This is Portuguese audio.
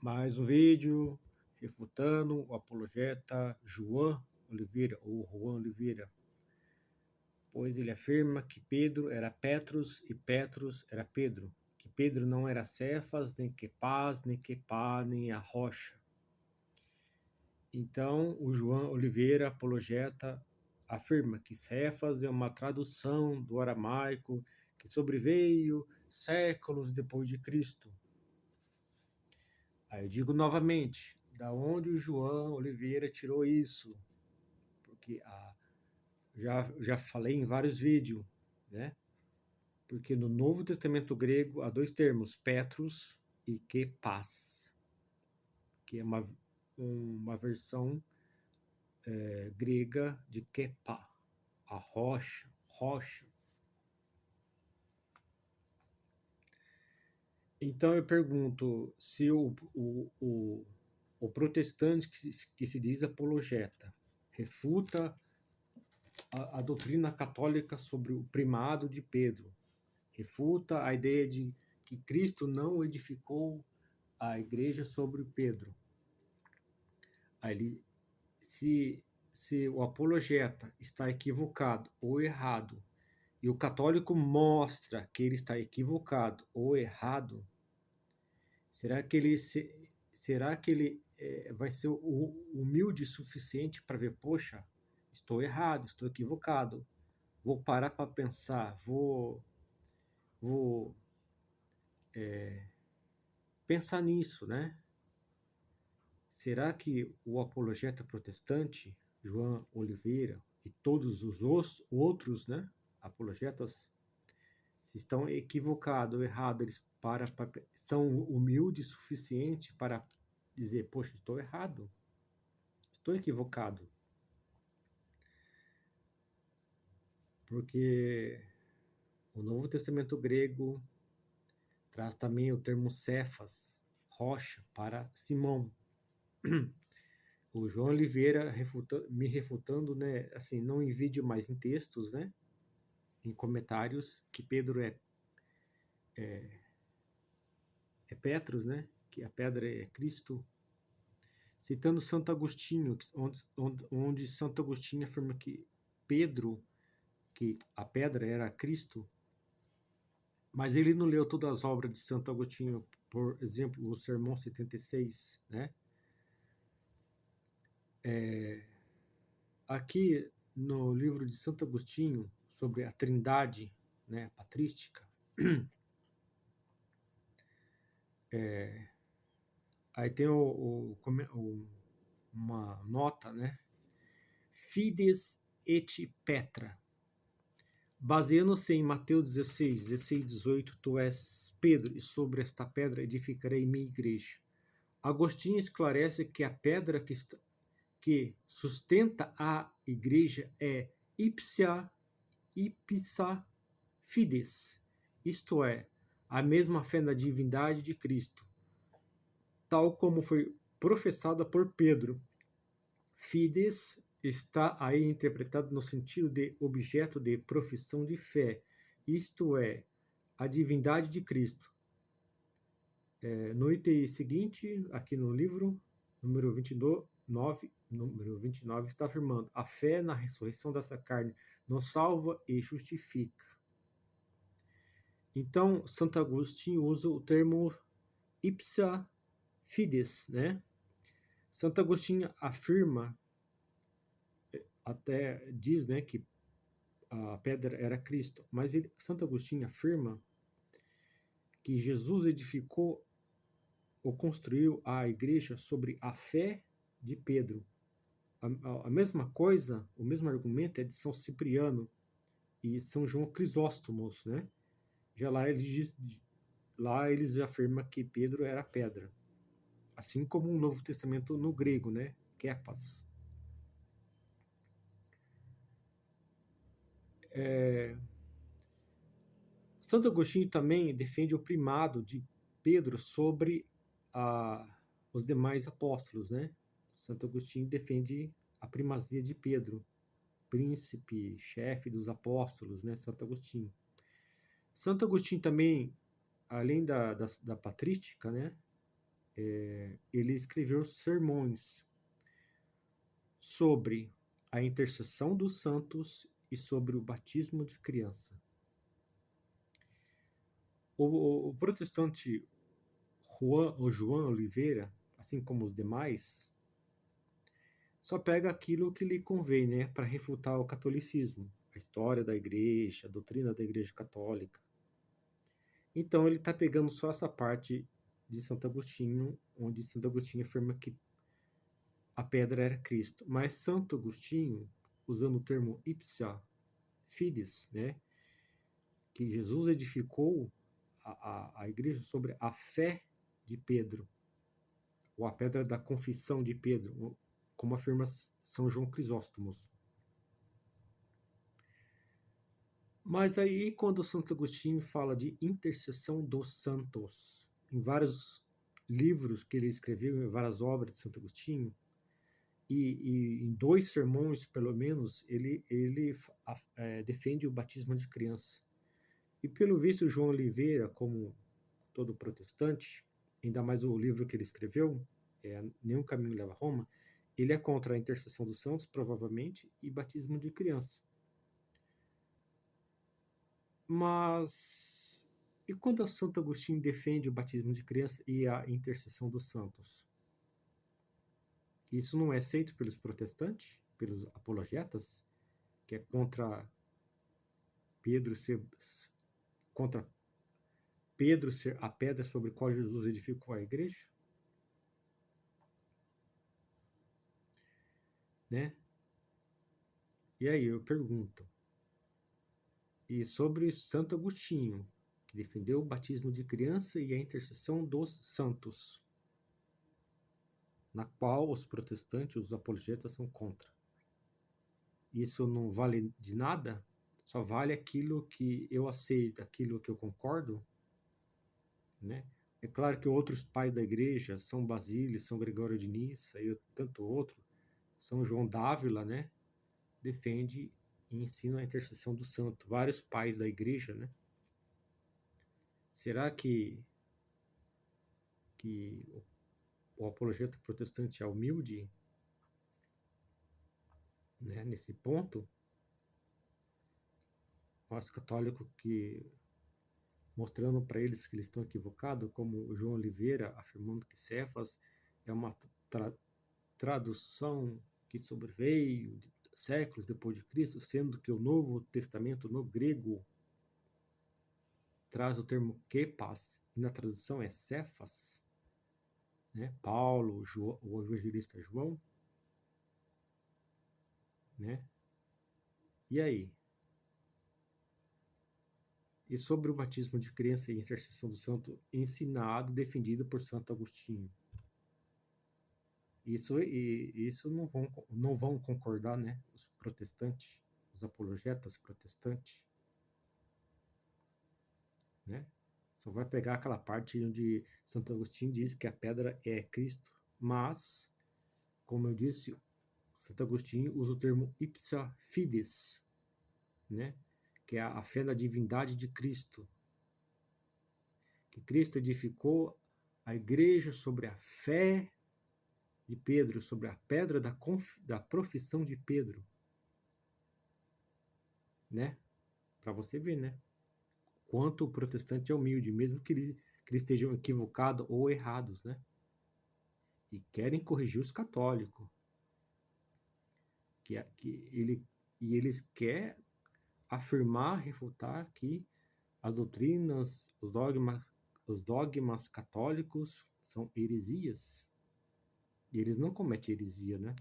Mais um vídeo refutando o apologeta João Oliveira, ou Juan Oliveira, pois ele afirma que Pedro era Petrus e Petrus era Pedro, que Pedro não era Cefas, nem Quepás, nem Quepá, nem a rocha. Então, o João Oliveira, apologeta, afirma que Cefas é uma tradução do aramaico que sobreveio séculos depois de Cristo. Aí eu digo novamente, da onde o João Oliveira tirou isso? Porque já falei em vários vídeos, né? Porque no Novo Testamento grego há dois termos, Petrus e Kepas, que é uma versão grega de Kepa, a rocha, rocha. Então eu pergunto se o protestante que se diz apologeta refuta a doutrina católica sobre o primado de Pedro, refuta a ideia de que Cristo não edificou a igreja sobre Pedro. Aí, se o apologeta está equivocado ou errado, e o católico mostra que ele está equivocado ou errado, será que ele vai ser humilde o suficiente para ver, poxa, estou errado, estou equivocado, vou parar para pensar, vou pensar nisso, né? Será que o apologeta protestante, João Oliveira, e todos os outros, né, apologetas, se estão equivocados ou errados, eles são humildes o suficiente para dizer, poxa, estou errado, estou equivocado. Porque o Novo Testamento grego traz também o termo Cefas, rocha, para Simão. O João Oliveira me refutando, né, assim, não em vídeo, mas em textos, né, em comentários, que Pedro é Petros, né, que a pedra é Cristo, citando Santo Agostinho, onde Santo Agostinho afirma que Pedro, que a pedra era Cristo, mas ele não leu todas as obras de Santo Agostinho, por exemplo, o Sermão 76, né? Aqui no livro de Santo Agostinho, sobre a trindade, né, patrística, aí tem uma nota, né? Fides et Petra. Baseando-se em Mateus 16, 16, 18, tu és Pedro, e sobre esta pedra edificarei minha igreja. Agostinho esclarece que a pedra que sustenta a igreja é ipsa fides, isto é, a mesma fé na divindade de Cristo, tal como foi professada por Pedro. Fides está aí interpretado no sentido de objeto de profissão de fé, isto é, a divindade de Cristo. No item seguinte, aqui no livro, número 29, está afirmando: a fé na ressurreição dessa carne nos salva e justifica. Então, Santo Agostinho usa o termo ipsa fides, né? Santo Agostinho afirma, até diz, né, que a pedra era Cristo, mas Santo Agostinho afirma que Jesus edificou ou construiu a igreja sobre a fé de Pedro. A mesma coisa, o mesmo argumento é de São Cipriano e São João Crisóstomos, né? Já lá eles afirmam que Pedro era pedra, assim como o Novo Testamento no grego, né? Kepas. Santo Agostinho também defende o primado de Pedro sobre os demais apóstolos, né? Santo Agostinho defende a primazia de Pedro, príncipe, chefe dos apóstolos, né? Santo Agostinho. Santo Agostinho também, além da patrística, né? ele escreveu sermões sobre a intercessão dos santos e sobre o batismo de criança. O protestante João Oliveira, assim como os demais, só pega aquilo que lhe convém, né, para refutar o catolicismo, a história da igreja, a doutrina da igreja católica. Então ele está pegando só essa parte de Santo Agostinho, onde Santo Agostinho afirma que a pedra era Cristo. Mas Santo Agostinho, usando o termo ipsa fides, né, que Jesus edificou a igreja sobre a fé de Pedro, ou a pedra da confissão de Pedro, como afirma São João Crisóstomo. Mas aí, quando Santo Agostinho fala de intercessão dos santos, em vários livros que ele escreveu, em várias obras de Santo Agostinho, e em 2 sermões, pelo menos, ele defende o batismo de criança. E pelo visto, João Oliveira, como todo protestante, ainda mais o livro que ele escreveu, Nenhum Caminho Leva a Roma, ele é contra a intercessão dos santos, provavelmente, e batismo de criança. Mas e quando Santo Agostinho defende o batismo de criança e a intercessão dos santos? Isso não é aceito pelos protestantes, pelos apologetas, que é contra Pedro ser a pedra sobre a qual Jesus edificou a igreja, né? E aí eu pergunto, e sobre Santo Agostinho, que defendeu o batismo de criança e a intercessão dos santos, na qual os protestantes, os apologetas, são contra. Isso não vale de nada? Só vale aquilo que eu aceito, aquilo que eu concordo, né? É claro que outros pais da igreja, São Basílio, São Gregório de Nissa e tanto outro, São João d'Ávila, né? Defende e ensina a intercessão do santo. Vários pais da igreja, né? Será que o apologeta protestante é humilde, né, nesse ponto? Nós católicos que mostrando para eles que eles estão equivocados, como o João Oliveira afirmando que Cefas é uma tradução que sobreveio séculos depois de Cristo, sendo que o Novo Testamento no grego traz o termo kepas, e na tradução é Cefas, né? Paulo, o evangelista João, né? E aí? E sobre o batismo de criança e intercessão do santo ensinado, defendido por Santo Agostinho. Isso não vão concordar, né? Os protestantes, os apologetas protestantes, né? Só vai pegar aquela parte onde Santo Agostinho diz que a pedra é Cristo, mas, como eu disse, Santo Agostinho usa o termo ipsa fides, né? Que é a fé na divindade de Cristo, que Cristo edificou a igreja sobre a fé de Pedro, sobre a pedra da profissão de Pedro, né? Para você ver, né? Quanto o protestante é humilde, mesmo que eles estejam equivocados ou errados, né? E querem corrigir os católicos. E eles querem afirmar, refutar que as doutrinas, os dogmas católicos são heresias. E eles não cometem heresia, né?